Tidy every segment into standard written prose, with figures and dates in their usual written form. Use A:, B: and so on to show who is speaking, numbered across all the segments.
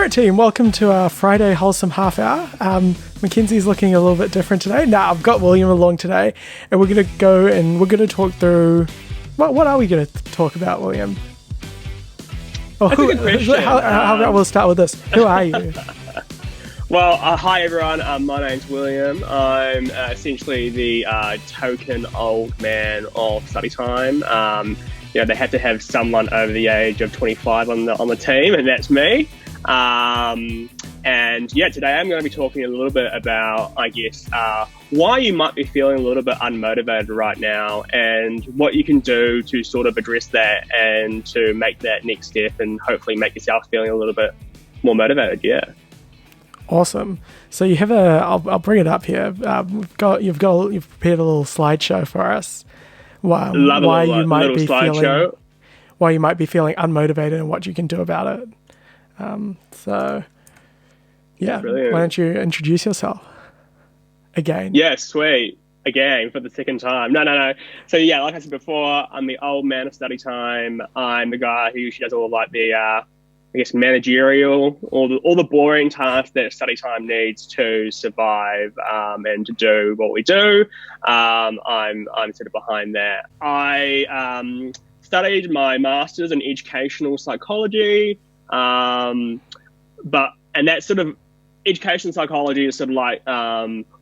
A: Spirit team, welcome to our Friday Wholesome half hour. Mackenzie's looking a little bit different today. Now I've got William along today, and we're going to go and we're going to talk through what are we going to talk about, William?
B: That's a good question.
A: How about we'll start with this? Who are you?
B: Well, hi everyone. My name's William. I'm essentially the token old man of study time. They had to have someone over the age of 25 on the team, and that's me. Today I'm going to be talking a little bit about, why you might be feeling a little bit unmotivated right now and what you can do to sort of address that and to make that next step and hopefully make yourself feeling a little bit more motivated. Yeah.
A: Awesome. So you have I'll bring it up here. You've prepared a little slideshow for us. Why you might be feeling unmotivated and what you can do about it.
B: Brilliant.
A: Why don't you introduce yourself again?
B: Yeah, sweet. Again, for the second time. No. So yeah, like I said before, I'm the old man of study time. I'm the guy who usually does all the managerial, all the boring tasks that study time needs to survive and to do what we do. I'm sort of behind that. I studied my master's in educational psychology, and that sort of educational psychology is sort of like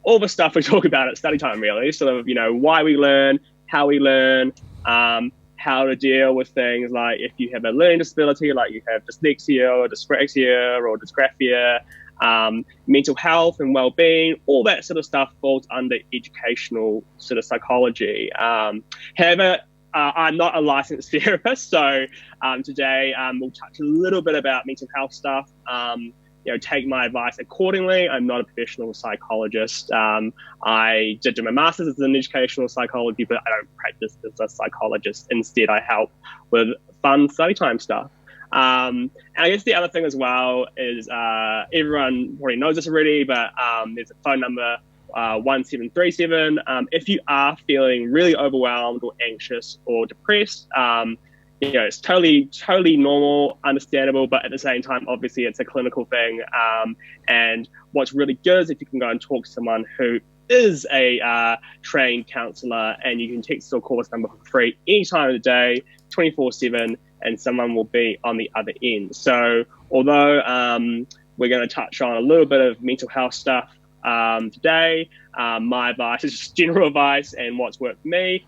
B: all the stuff we talk about at study time, really. Sort of, why we learn, how we learn, how to deal with things like if you have a learning disability, like you have dyslexia or dyspraxia or dysgraphia, mental health and well-being, all that sort of stuff falls under educational sort of psychology. However, I'm not a licensed therapist, so today we'll touch a little bit about mental health stuff. Take my advice accordingly. I'm not a professional psychologist. I did do my master's as an educational psychology, but I don't practice as a psychologist. Instead, I help with fun study time stuff. And I guess the other thing as well is everyone already knows this already, but there's a phone number, 1737. If you are feeling really overwhelmed or anxious or depressed, it's totally normal, understandable, but at the same time, obviously, it's a clinical thing. And what's really good is if you can go and talk to someone who is a trained counsellor, and you can text or call this number for free any time of the day, 24/7, and someone will be on the other end. So although we're going to touch on a little bit of mental health stuff today, my advice is just general advice and what's worked for me.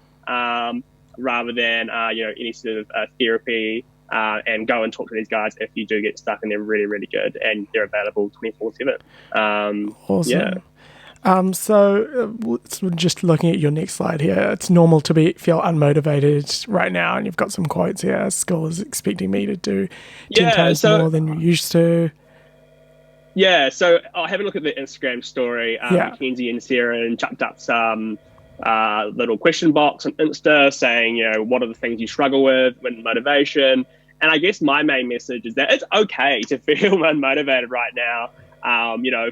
B: Rather than any sort of therapy, and go and talk to these guys if you do get stuck, and they're really, really good and they're available 24/7.
A: Awesome. Yeah. So just looking at your next slide here, it's normal to feel unmotivated right now, and you've got some quotes here. School is expecting me to do 10 times more than you used to.
B: Yeah, so I'll have a look at the Instagram story. Mackenzie and Sarah chucked up some little question box on Insta saying, what are the things you struggle with motivation? And I guess my main message is that it's okay to feel unmotivated right now.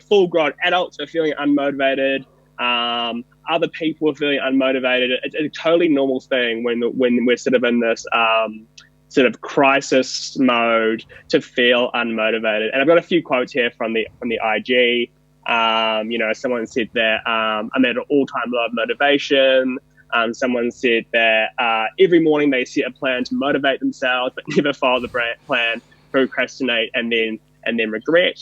B: Full-grown adults are feeling unmotivated. Other people are feeling unmotivated. It's a totally normal thing when we're sort of in this sort of crisis mode to feel unmotivated. And I've got a few quotes here from the IG. Someone said that I'm at an all-time low of motivation. Someone said that every morning they set a plan to motivate themselves, but never follow the plan, procrastinate, and then regret.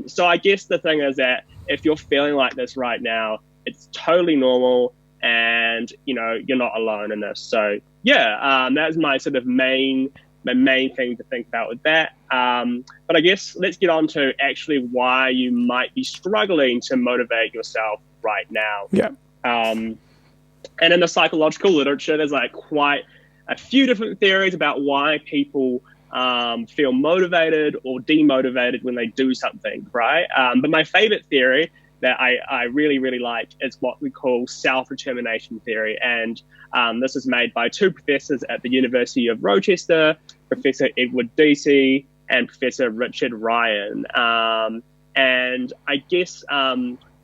B: So I guess the thing is that if you're feeling like this right now, it's totally normal, and you're not alone in this. So that's my sort of main thing to think about with that. But I guess let's get on to actually why you might be struggling to motivate yourself right now.
A: Yeah.
B: And in the psychological literature, there's like quite a few different theories about why people feel motivated or demotivated when they do something, right? But my favorite theory that I really, really like is what we call self-determination theory. And this is made by two professors at the University of Rochester, Professor Edward Deasy and Professor Richard Ryan. And I guess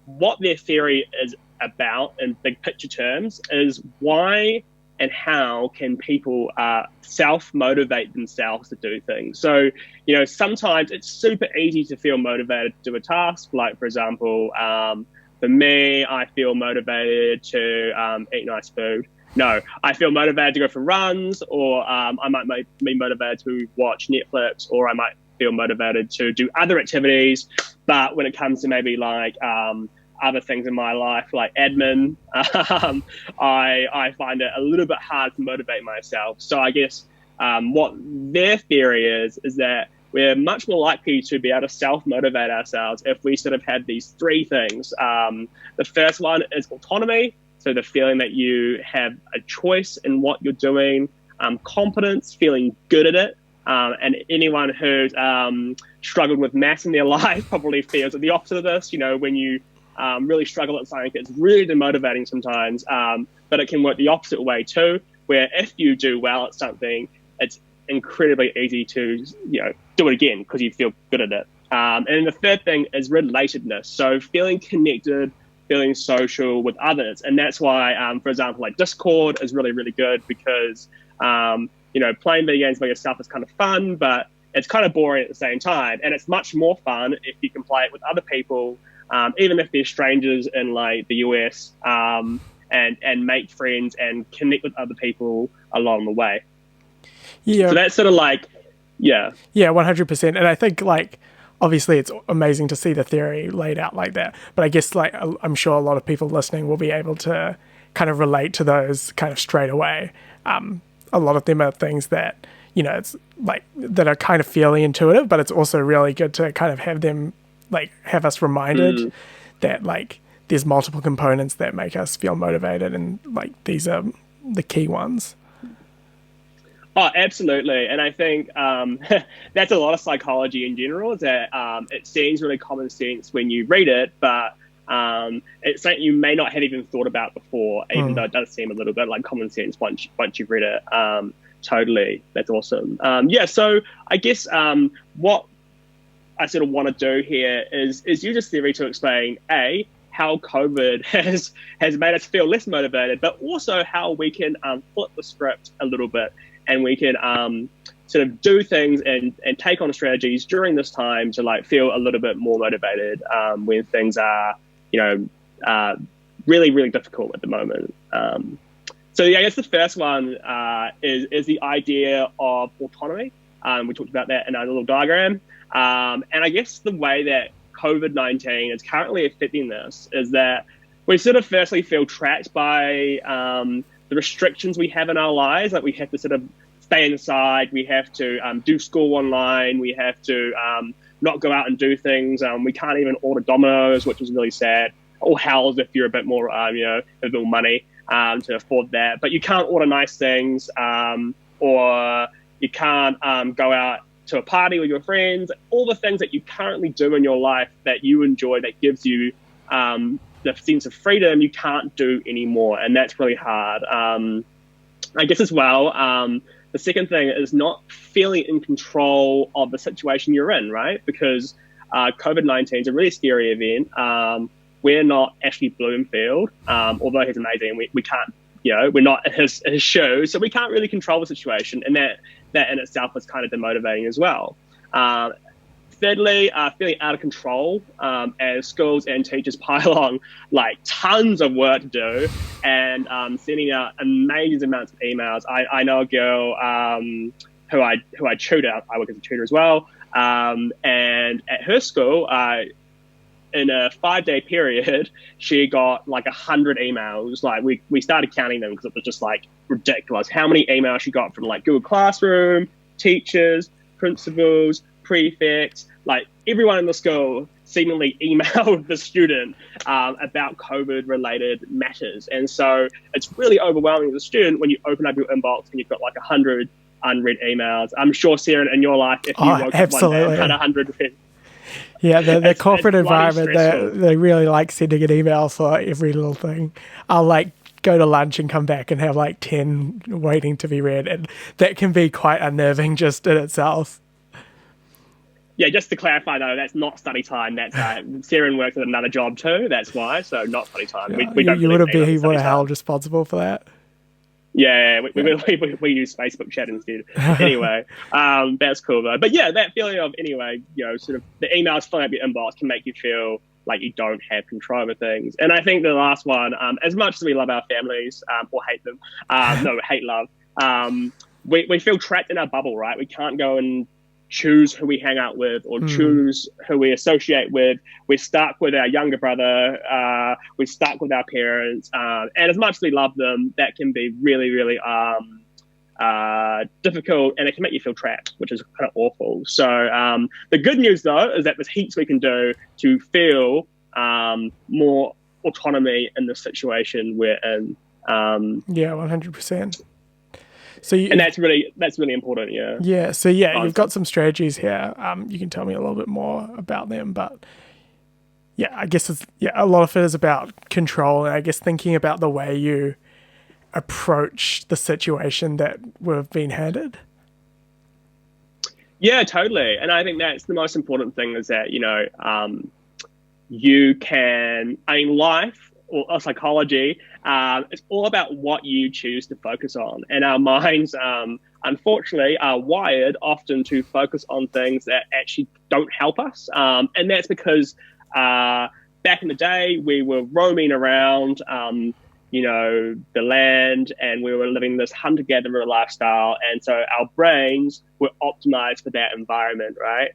B: what their theory is about in big picture terms is why and how can people self-motivate themselves to do things. So, sometimes it's super easy to feel motivated to do a task. Like, for example, for me, I feel motivated to eat nice food. No, I feel motivated to go for runs, or I might be motivated to watch Netflix, or I might feel motivated to do other activities. But when it comes to maybe like other things in my life, like admin, I find it a little bit hard to motivate myself. So I guess what their theory is that we're much more likely to be able to self-motivate ourselves if we sort of have these three things. The first one is autonomy. So the feeling that you have a choice in what you're doing, competence, feeling good at it. And anyone who's struggled with maths in their life probably feels the opposite of this. When you really struggle at something, it's really demotivating sometimes, but it can work the opposite way too, where if you do well at something, it's incredibly easy to do it again because you feel good at it. And then the third thing is relatedness. So feeling connected, feeling social with others. And that's why, for example, like Discord is really, really good because, playing video games by yourself is kind of fun, but it's kind of boring at the same time. And it's much more fun if you can play it with other people, even if they're strangers in like the US, and make friends and connect with other people along the way.
A: Yeah.
B: So that's sort of like, yeah.
A: Yeah, 100%. And I think like, obviously it's amazing to see the theory laid out like that, but I guess like I'm sure a lot of people listening will be able to kind of relate to those kind of straight away. A lot of them are things that, it's like that are kind of fairly intuitive, but it's also really good to kind of have them like have us reminded that like there's multiple components that make us feel motivated, and like these are the key ones.
B: Oh, absolutely. And I think that's a lot of psychology in general, is that it seems really common sense when you read it, but it's something you may not have even thought about before, even though it does seem a little bit like common sense once you've read it. Totally. That's awesome. So I guess what I sort of want to do here is use this theory to explain, how COVID has made us feel less motivated, but also how we can flip the script a little bit, and we can sort of do things and take on strategies during this time to like feel a little bit more motivated when things are, really, really difficult at the moment. So I guess the first one is the idea of autonomy. We talked about that in our little diagram. And I guess the way that COVID-19 is currently affecting this is that we sort of firstly feel trapped by the restrictions we have in our lives. Like we have to sort of stay inside, we have to do school online, we have to not go out and do things. We can't even order Domino's, which is really sad. Or Howls if you're a bit more, a bit more money to afford that. But you can't order nice things, or you can't go out to a party with your friends. All the things that you currently do in your life that you enjoy, that gives you the sense of freedom, you can't do anymore. And that's really hard. I guess as well, the second thing is not feeling in control of the situation you're in, right? Because COVID-19 is a really scary event. We're not Ashley Bloomfield, although he's amazing. We can't, we're not his show, so we can't really control the situation. And that in itself is kind of demotivating as well. Thirdly, feeling out of control as schools and teachers pile on like tons of work to do and sending out amazing amounts of emails. I know a girl who I tutor. I work as a tutor as well, and at her school, in a 5-day period, she got like 100 emails. Like we started counting them because it was just like ridiculous how many emails she got from like Google Classroom, teachers, principals, prefects, like everyone in the school seemingly emailed the student about COVID-related matters. And so it's really overwhelming as a student when you open up your inbox and you've got like 100 unread emails. I'm sure, Sarah, in your life, if you woke up one day and had 100 read.
A: Yeah, the corporate environment,
B: stressful.
A: they really like sending an email for every little thing. I'll like go to lunch and come back and have like 10 waiting to be read. And that can be quite unnerving just in itself.
B: Yeah, just to clarify though, that's not study time. That's Sarah works at another job too. That's why. So not study time.
A: Yeah,
B: We don't
A: you wouldn't be
B: held
A: held responsible for that.
B: Yeah, we use Facebook chat instead. Anyway, that's cool though. But yeah, that feeling of, anyway, sort of the emails filling up your inbox can make you feel like you don't have control over things. And I think the last one, as much as we love our families, or hate them, hate love, we feel trapped in our bubble, right? We can't go and choose who we hang out with or choose who we associate with. We're stuck with our younger brother. We're stuck with our parents. And as much as we love them, that can be really, really difficult, and it can make you feel trapped, which is kind of awful. So the good news, though, is that there's heaps we can do to feel more autonomy in the situation we're in.
A: 100%.
B: And that's really important.
A: Yeah. So you've got some strategies here. You can tell me a little bit more about them, but I guess a lot of it is about control, and I guess thinking about the way you approach the situation that we've been handed.
B: Yeah, totally. And I think that's the most important thing, is that you can, life or psychology, it's all about what you choose to focus on. And our minds, unfortunately, are wired often to focus on things that actually don't help us. And that's because back in the day, we were roaming around, the land, and we were living this hunter-gatherer lifestyle. And so our brains were optimized for that environment, right?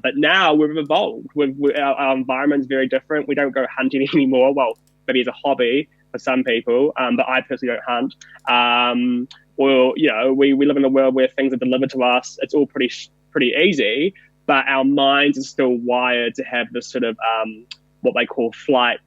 B: But now we've evolved. Our environment's very different. We don't go hunting anymore. Well, maybe as a hobby for some people, but I personally don't hunt. We live in a world where things are delivered to us. It's all pretty easy, but our minds are still wired to have this sort of what they call flight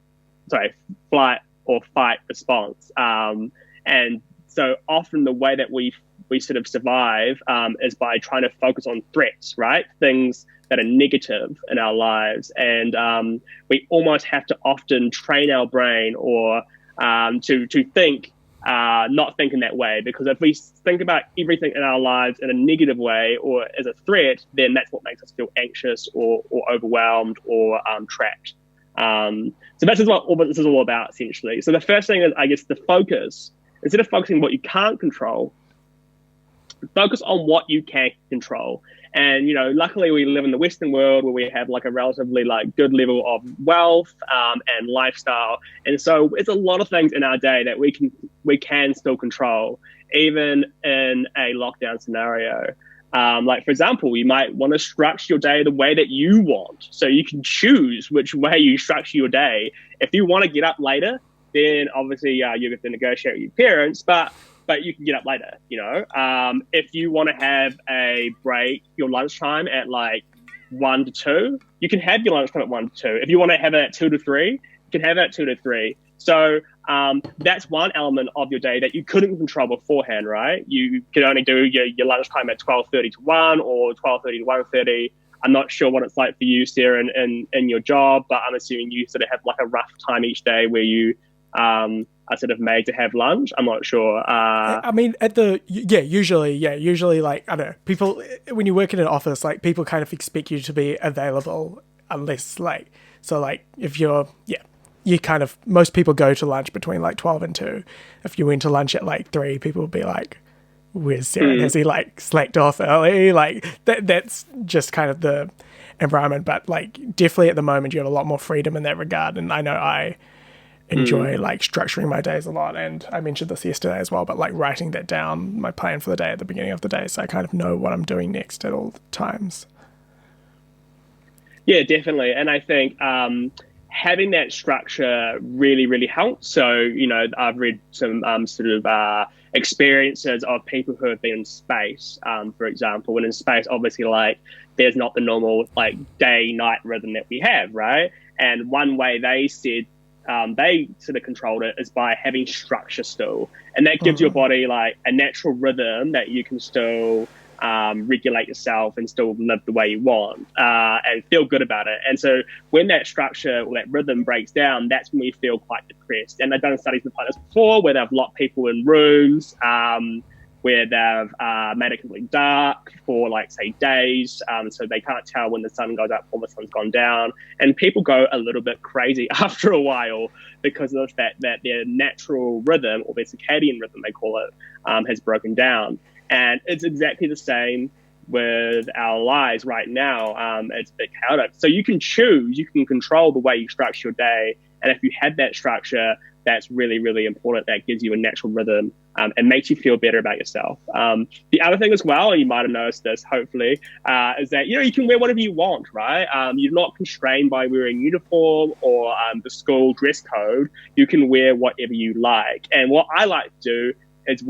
B: or fight response. And so often the way that we sort of survive is by trying to focus on threats, right? Things that are negative in our lives. And we almost have to often train our brain or to think, not think in that way. Because if we think about everything in our lives in a negative way or as a threat, then that's what makes us feel anxious or overwhelmed or trapped. So that's what this is all about, essentially. So the first thing is, I guess, the focus. Instead of focusing on what you can't control, focus on what you can control. And, luckily we live in the Western world where we have like a relatively good level of wealth and lifestyle. And so it's a lot of things in our day that we can still control, even in a lockdown scenario. For example, you might want to structure your day the way that you want. So you can choose which way you structure your day. If you want to get up later, then obviously you have to negotiate with your parents, but you can get up later, If you want to have a break, your lunchtime at 1 to 2, you can have your lunchtime at 1 to 2. If you want to have it at 2 to 3, you can have it at 2 to 3. So that's one element of your day that you couldn't control beforehand, right? You could only do your lunchtime at 12:30 to 1 or 12:30 to 1:30. I'm not sure what it's like for you, Sarah, in your job, but I'm assuming you sort of have a rough time each day where you are sort of made to have lunch. I'm not sure.
A: Usually, I don't know, people, when you work in an office, people kind of expect you to be available unless if you're, you kind of, most people go to lunch between 12 and 2. If you went to lunch at 3, people would be like, where's Sarah? Has he slacked off early? That's just kind of the environment. But definitely at the moment you have a lot more freedom in that regard. And I know I enjoy structuring my days a lot. And I mentioned this yesterday as well, but writing that down, my plan for the day at the beginning of the day, so I kind of know what I'm doing next at all times.
B: Yeah, definitely. And I think having that structure really, really helps. So, I've read some experiences of people who have been in space, for example. And in space, obviously, there's not the normal day-night rhythm that we have, right? And one way they said they sort of controlled it is by having structure still. And that gives your body a natural rhythm that you can still regulate yourself and still live the way you want and feel good about it. And so when that structure or that rhythm breaks down, that's when we feel quite depressed. And they've done studies like this before where they've locked people in rooms where they've made it completely dark for, like, say, days, so they can't tell when the sun goes up or the sun's gone down. And people go a little bit crazy after a while because of the fact that their natural rhythm, or their circadian rhythm, they call it, has broken down. And it's exactly the same with our lives right now. It's a bit chaotic. So you can choose, you can control the way you structure your day. And if you have that structure, that's really, really important. That gives you a natural rhythm and makes you feel better about yourself. The other thing as well, and you might have noticed this, hopefully, is that, you can wear whatever you want, right? You're not constrained by wearing uniform or the school dress code. You can wear whatever you like. And what I like to do is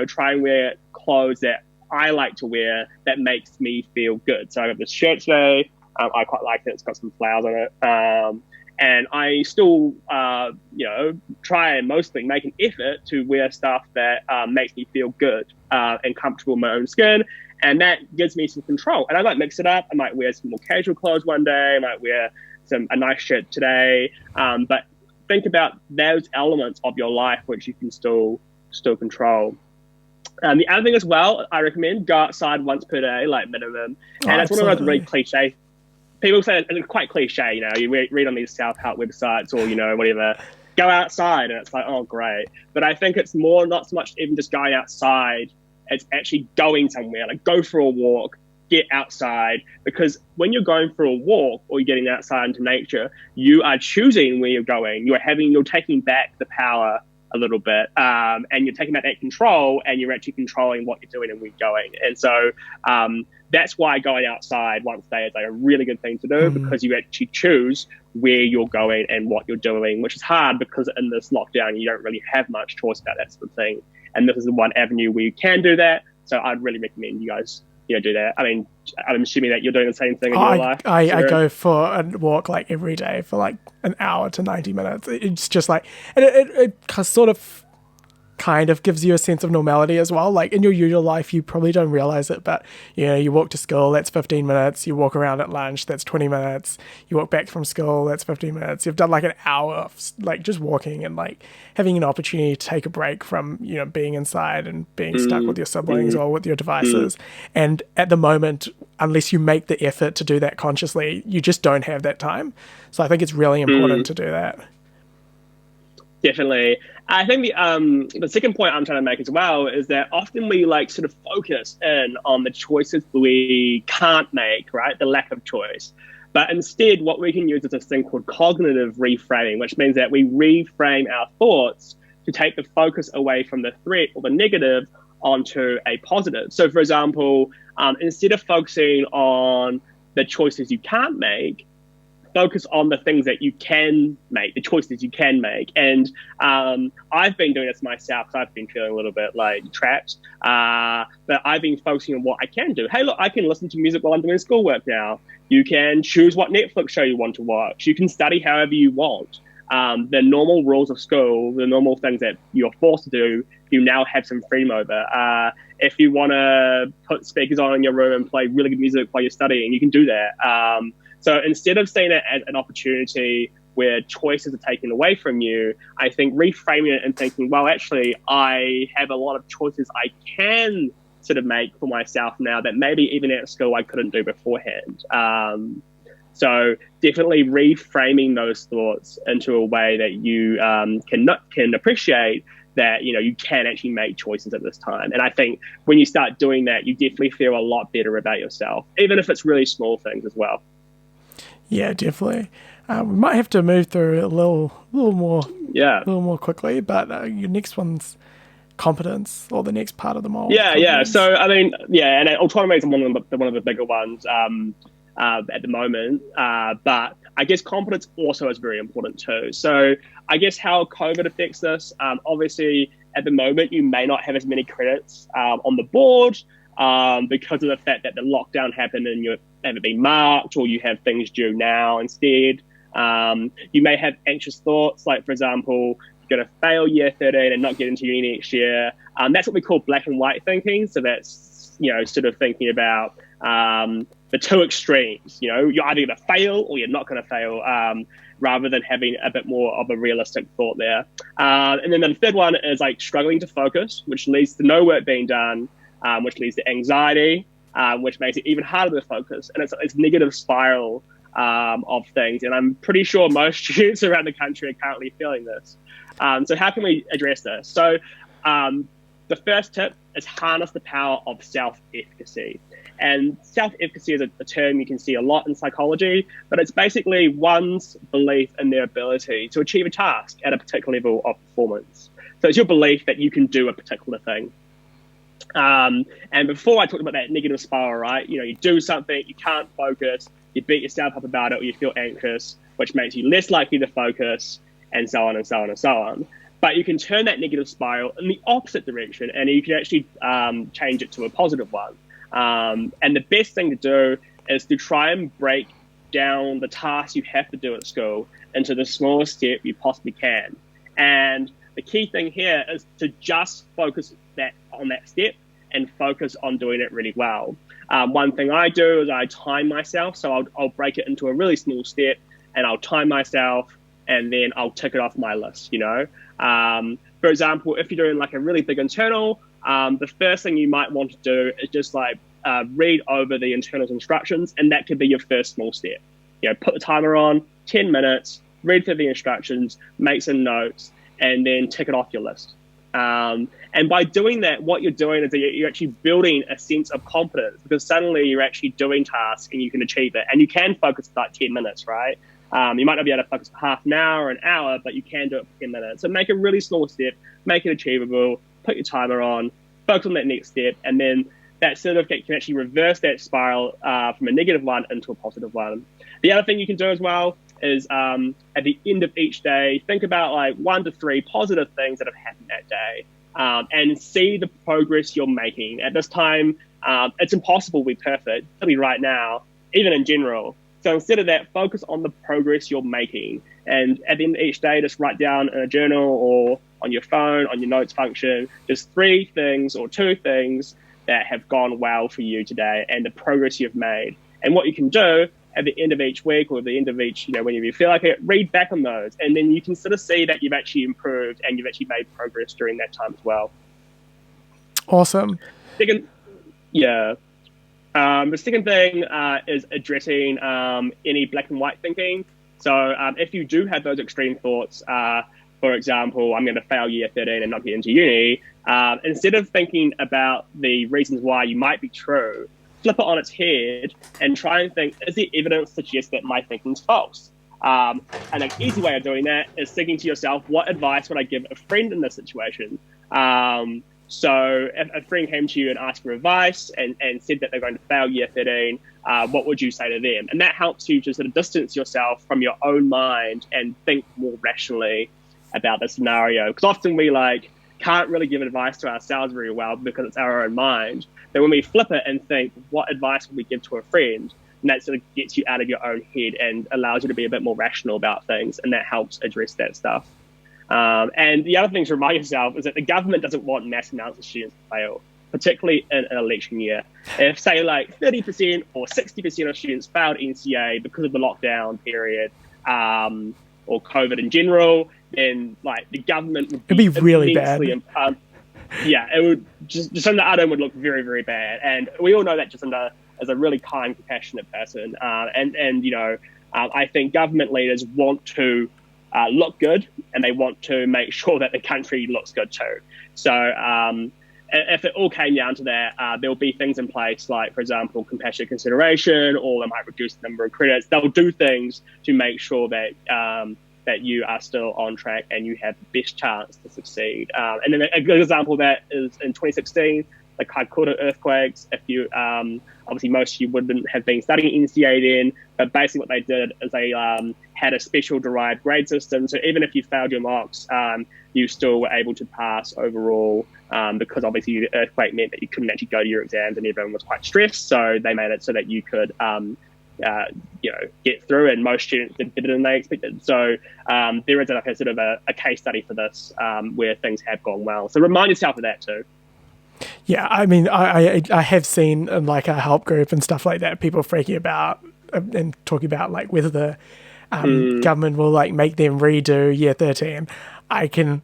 B: try and wear clothes that I like to wear that makes me feel good. So I have this shirt today. I quite like it. It's got some flowers on it. And I still, try and mostly make an effort to wear stuff that makes me feel good and comfortable in my own skin. And that gives me some control. And I might mix it up. I might wear some more casual clothes one day. I might wear a nice shirt today. But think about those elements of your life which you can still control. The other thing as well, I recommend go outside once per day, like minimum. And it's one of those really cliche. People say it's quite cliche, you read on these self-help websites or, whatever, go outside. And it's like, oh, great. But I think it's more, not so much even just going outside. It's actually going somewhere, like go for a walk, get outside. Because when you're going for a walk or you're getting outside into nature, you are choosing where you're going. You're taking back the power a little bit, and you're taking back that control, and you're actually controlling what you're doing and where you're going. And so that's why going outside once a day is like a really good thing to do, because you actually choose where you're going and what you're doing, which is hard because in this lockdown, you don't really have much choice about that sort of thing. And this is the one avenue where you can do that. So I'd really recommend you guys, do that. I mean, I'm assuming that you're doing the same thing in your life.
A: I go for a walk like every day for like an hour to 90 minutes. It's just like, and it sort of kind of gives you a sense of normality as well. Like in your usual life, you probably don't realize it, but you walk to school, that's 15 minutes. You walk around at lunch, that's 20 minutes. You walk back from school, that's 15 minutes. You've done like an hour of like just walking and like having an opportunity to take a break from, being inside and being stuck with your siblings or with your devices. And at the moment, unless you make the effort to do that consciously, you just don't have that time. So I think it's really important to do that.
B: Definitely. I think the second point I'm trying to make as well is that often we sort of focus in on the choices we can't make, right? The lack of choice. But instead, what we can use is this thing called cognitive reframing, which means that we reframe our thoughts to take the focus away from the threat or the negative onto a positive. So, for example, instead of focusing on the choices you can't make, focus on the things that you can make, the choices you can make. And I've been doing this myself because I've been feeling a little bit like trapped. But I've been focusing on what I can do. Hey, look, I can listen to music while I'm doing schoolwork now. You can choose what Netflix show you want to watch. You can study however you want. The normal rules of school, the normal things that you're forced to do, you now have some freedom over. If you want to put speakers on in your room and play really good music while you're studying, you can do that. So instead of seeing it as an opportunity where choices are taken away from you, I think reframing it and thinking, well, actually, I have a lot of choices I can sort of make for myself now that maybe even at school I couldn't do beforehand. So definitely reframing those thoughts into a way that you can appreciate that, you can actually make choices at this time. And I think when you start doing that, you definitely feel a lot better about yourself, even if it's really small things as well.
A: Yeah, definitely. We might have to move through a little more quickly, but your next one's competence, or the next part of the model.
B: Yeah. So I mean, and autonomy is one of the bigger ones at the moment. But I guess competence also is very important too. So I guess how COVID affects this. Obviously, at the moment, you may not have as many credits on the board because of the fact that the lockdown happened and you haven't been marked, or you have things due now instead. You may have anxious thoughts, like, for example, you're going to fail year 13 and not get into uni next year. That's what we call black and white thinking. So that's, sort of thinking about the two extremes. You know, you're either going to fail or you're not going to fail, rather than having a bit more of a realistic thought there. And then the third one is like struggling to focus, which leads to no work being done, which leads to anxiety, which makes it even harder to focus. And it's negative spiral of things. And I'm pretty sure most students around the country are currently feeling this. So how can we address this? So the first tip is harness the power of self-efficacy. And self-efficacy is a term you can see a lot in psychology, but it's basically one's belief in their ability to achieve a task at a particular level of performance. So it's your belief that you can do a particular thing. And before I talked about that negative spiral, right? You know, you do something, you can't focus, you beat yourself up about it, or you feel anxious, which makes you less likely to focus, and so on and so on and so on. But you can turn that negative spiral in the opposite direction, and you can actually change it to a positive one. And the best thing to do is to try and break down the tasks you have to do at school into the smallest step you possibly can. And the key thing here is to just focus on that step and focus on doing it really well. One thing I do is I time myself. So I'll break it into a really small step and I'll time myself and then I'll tick it off my list, you know. For example, if you're doing like a really big internal, the first thing you might want to do is just like read over the internals instructions, and that could be your first small step. You know, put the timer on, 10 minutes, read through the instructions, make some notes, and then tick it off your list. And by doing that, what you're doing is that you're actually building a sense of confidence, because suddenly you're actually doing tasks and you can achieve it. And you can focus for like 10 minutes, right? You might not be able to focus for half an hour or an hour, but you can do it for 10 minutes. So make a really small step, make it achievable, put your timer on, focus on that next step, and then that certificate can actually reverse that spiral from a negative one into a positive one. The other thing you can do as well is at the end of each day, think about like 1 to 3 positive things that have happened that day, and see the progress you're making. At this time, it's impossible to be perfect, certainly right now, even in general. So instead of that, focus on the progress you're making. And at the end of each day, just write down in a journal or on your phone, on your notes function, just 3 things or 2 things that have gone well for you today and the progress you've made. And what you can do at the end of each week or at the end of each, you know, whenever you feel like it, read back on those. And then you can sort of see that you've actually improved and you've actually made progress during that time as well.
A: Awesome.
B: The second thing is addressing any black and white thinking. So if you do have those extreme thoughts, for example, I'm going to fail year 13 and not get into uni, instead of thinking about the reasons why you might be true, flip it on its head and try and think, is there evidence to suggest that my thinking's false? And an easy way of doing that is thinking to yourself, what advice would I give a friend in this situation? So if a friend came to you and asked for advice and said that they're going to fail year 13, what would you say to them? And that helps you to sort of distance yourself from your own mind and think more rationally about the scenario. Because often we can't really give advice to ourselves very well because it's our own mind. But when we flip it and think, what advice would we give to a friend? And that sort of gets you out of your own head and allows you to be a bit more rational about things. And that helps address that stuff. And the other thing to remind yourself is that the government doesn't want mass amounts of students to fail, particularly in an election year. If, say, 30% or 60% of students failed NCA because of the lockdown period or COVID in general, then the government would
A: be really bad.
B: It would Jacinda Ardern would look very, very bad. And we all know that Jacinda is a really kind, compassionate person. I think government leaders want to look good, and they want to make sure that the country looks good too. So if it all came down to that, there'll be things in place like, for example, compassionate consideration, or they might reduce the number of credits. They'll do things to make sure that that you are still on track and you have the best chance to succeed. And then a good example of that is in 2016, the Kaikoura earthquakes. If you obviously most of you wouldn't have been studying NCA then, but basically what they did is they had a special derived grade system. So even if you failed your mocks, you still were able to pass overall, because obviously the earthquake meant that you couldn't actually go to your exams and everyone was quite stressed. So they made it so that you could get through, and most students did better than they expected. So there is a sort of a case study for this where things have gone well. So remind yourself of that too.
A: Yeah, I mean, I have seen in like a help group and stuff like that, people freaking about and talking about like whether the government will like make them redo year 13. I can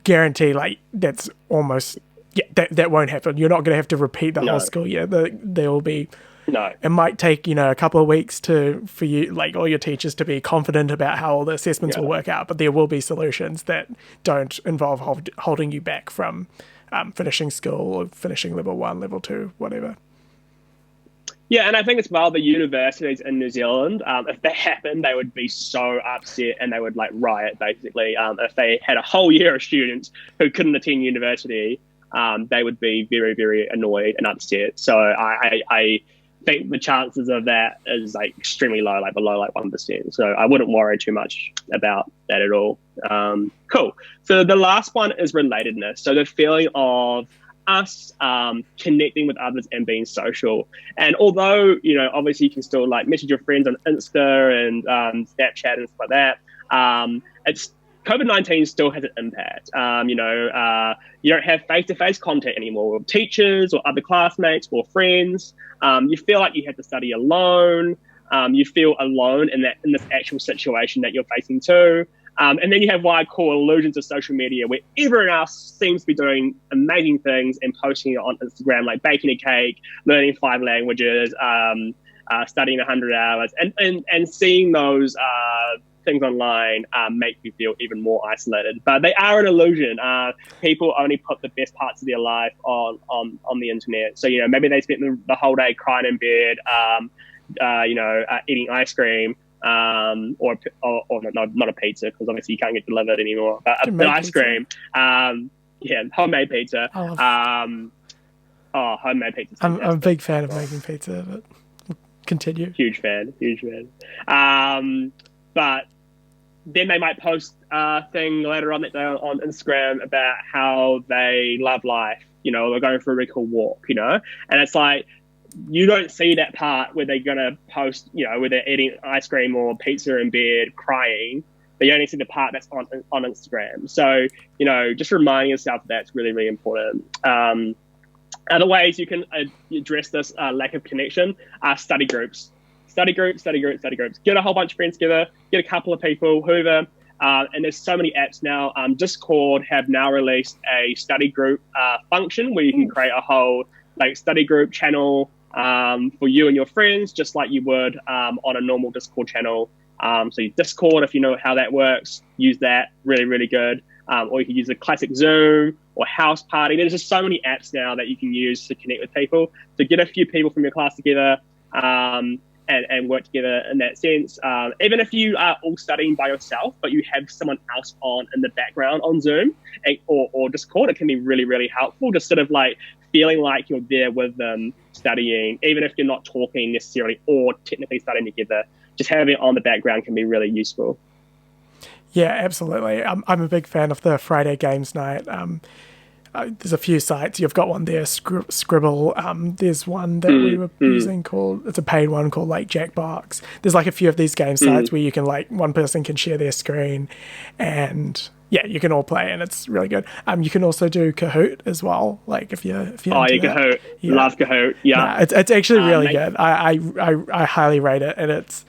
A: guarantee like that's almost, yeah, that won't happen. You're not going to have to repeat the whole
B: No,
A: school year. There will be,
B: no.
A: it might take, you know, a couple of weeks for you, like all your teachers to be confident about how all the assessments will
B: Yeah.
A: work out, but there will be solutions that don't involve holding you back from finishing school or finishing level 1, level 2, whatever.
B: Yeah, and I think as well, the universities in New Zealand, if that happened, they would be so upset and they would like riot basically. If they had a whole year of students who couldn't attend university, they would be very, very annoyed and upset. So I think the chances of that is like extremely low, like below like 1%. So I wouldn't worry too much about that at all. Cool. So the last one is relatedness. So the feeling of us connecting with others and being social. And although, you know, obviously you can still like message your friends on Insta and Snapchat and stuff like that, it's COVID-19 still has an impact. You don't have face-to-face contact anymore with teachers or other classmates or friends. You feel like you have to study alone. You feel alone in this actual situation that you're facing too. And then you have what I call illusions of social media, where everyone else seems to be doing amazing things and posting it on Instagram, like baking a cake, learning 5 languages, studying 100 hours, and seeing those things online make you feel even more isolated. But they are an illusion. People only put the best parts of their life on the internet. So, you know, maybe they spent the whole day crying in bed, eating ice cream. Or not a pizza, because obviously you can't get delivered anymore. But an ice cream, homemade pizza. Homemade pizza.
A: I'm a big fan of making pizza, but continue.
B: Huge fan. But then they might post a thing later on that day on Instagram about how they love life. You know, they're going for a really cool walk. You know, and it's like, you don't see that part where they're going to post, you know, where they're eating ice cream or pizza in bed crying. But you only see the part that's on Instagram. So, you know, just reminding yourself that's really, really important. Other ways you can address this lack of connection are study groups. Study groups. Get a whole bunch of friends together, get a couple of people, whoever. And there's so many apps now. Discord have now released a study group function where you can create a whole like study group channel for you and your friends, just like you would on a normal Discord channel. So you Discord, if you know how that works, use that. Really, really good. Or you can use a classic Zoom or House Party. There's just so many apps now that you can use to connect with people. So get a few people from your class together and work together in that sense. Even if you are all studying by yourself, but you have someone else on in the background on Zoom or Discord, it can be really, really helpful. Just sort of like feeling like you're there with them studying, even if you're not talking necessarily or technically studying together. Just having it on the background can be really useful.
A: Yeah, absolutely. I'm a big fan of the Friday games night. There's a few sites. You've got one there, Scribble. There's one that we were using called, it's a paid one called like Jackbox. There's like a few of these game sites where you can like, one person can share their screen and yeah, you can all play and it's really good. You can also do Kahoot as well. Like if you're
B: Kahoot. Yeah. Love Kahoot. Yeah.
A: No, it's actually really good. I highly rate it, and it's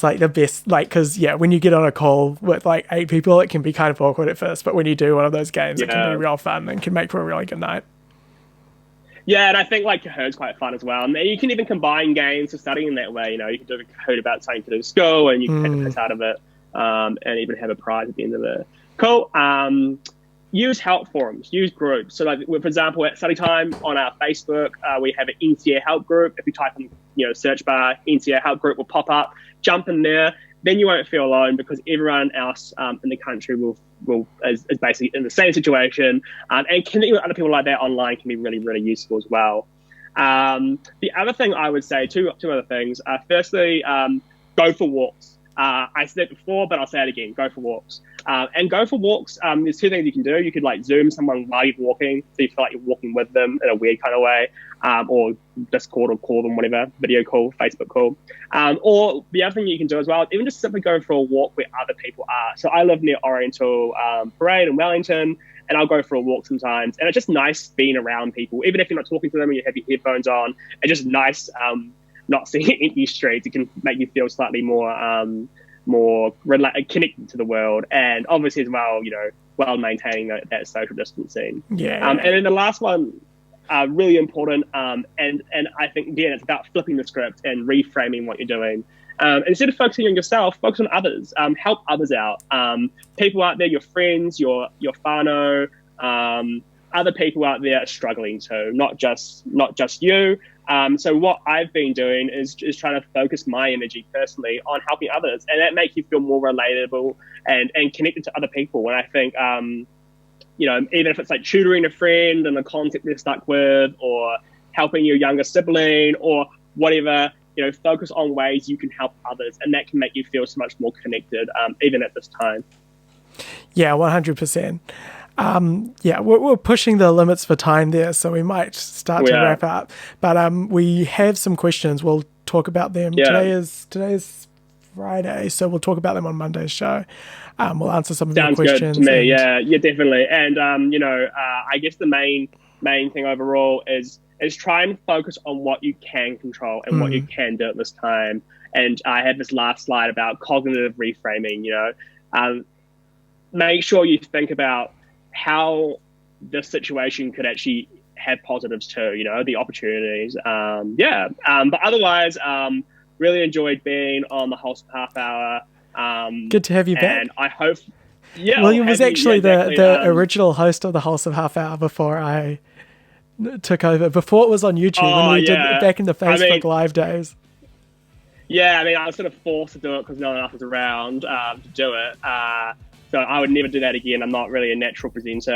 A: like the best, like, because when you get on a call with like 8 people, it can be kind of awkward at first, but when you do one of those games, it can be real fun and can make for a really good night.
B: Yeah, and I think like Kahoot's quite fun as well. And you can even combine games for studying in that way. You know, you can do a Kahoot about something to do with school, and you can take the piss out of it, and even have a prize at the end of it. Cool. Use help forums, use groups. So, like, for example, at study time on our Facebook, we have an NCA help group. If you type in, search bar, NCA help group will pop up. Jump in there. Then you won't feel alone because everyone else in the country is basically in the same situation. And connecting with other people like that online can be really, really useful as well. The other thing I would say, two other things. Firstly, go for walks. I said it before, but I'll say it again. Go for walks. And go for walks. There's 2 things you can do. You could like Zoom someone while you're walking, so you feel like you're walking with them in a weird kind of way, or Discord or call them, whatever, video call, Facebook call. Or the other thing you can do as well, even just simply go for a walk where other people are. So I live near Oriental Parade in Wellington. and I'll go for a walk sometimes. And it's just nice being around people, even if you're not talking to them and you have your headphones on. It's just nice not seeing empty streets. It can make you feel slightly more connected to the world, and obviously as well, while maintaining that social distancing.
A: Yeah.
B: And then the last one, really important, and I think again it's about flipping the script and reframing what you're doing. Instead of focusing on yourself, focus on others. Help others out. People out there, your friends, your whānau, other people out there are struggling too, not just you. So what I've been doing is trying to focus my energy personally on helping others, and that makes you feel more relatable and connected to other people. And I think, even if it's like tutoring a friend and a concept they're stuck with, or helping your younger sibling or whatever, focus on ways you can help others, and that can make you feel so much more connected, even at this time.
A: Yeah, 100%. We're pushing the limits for time there, so we might start to wrap up. But we have some questions. We'll talk about them.
B: Yeah.
A: Today is Friday, so we'll talk about them on Monday's show. We'll answer some of your questions.
B: Sounds good to me. Yeah, definitely. And I guess the main thing overall is try and focus on what you can control and what you can do at this time. And I had this last slide about cognitive reframing. Make sure you think about how this situation could actually have positives too, the opportunities. But otherwise, really enjoyed being on the Wholesome Half Hour.
A: Good to have you back.
B: And I hope,
A: William was actually the original host of the Wholesome Half Hour before I took over, before it was on YouTube, when we did it back in the Facebook Live days.
B: Yeah, I was sort of forced to do it because no one else was around to do it. So I would never do that again. I'm not really a natural presenter,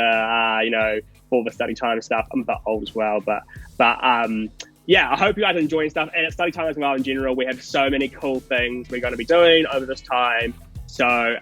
B: for the study time stuff. I'm a bit old as well, but I hope you guys are enjoying stuff. And at study time as well in general, we have so many cool things we're going to be doing over this time. So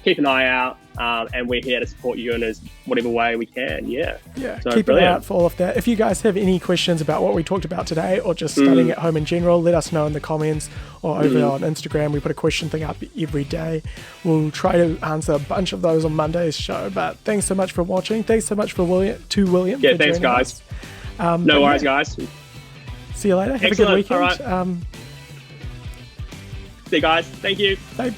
B: keep an eye out, and we're here to support you in whatever way we can. Yeah. So
A: Keep an eye out for all of that. If you guys have any questions about what we talked about today, or just studying at home in general, let us know in the comments or over on Instagram. We put a question thing up every day. We'll try to answer a bunch of those on Monday's show. But thanks so much for watching. Thanks so much for William.
B: Yeah, thanks, guys. No worries, guys.
A: See you later. Have a good weekend.
B: All right. See you guys. Thank you.
A: Bye.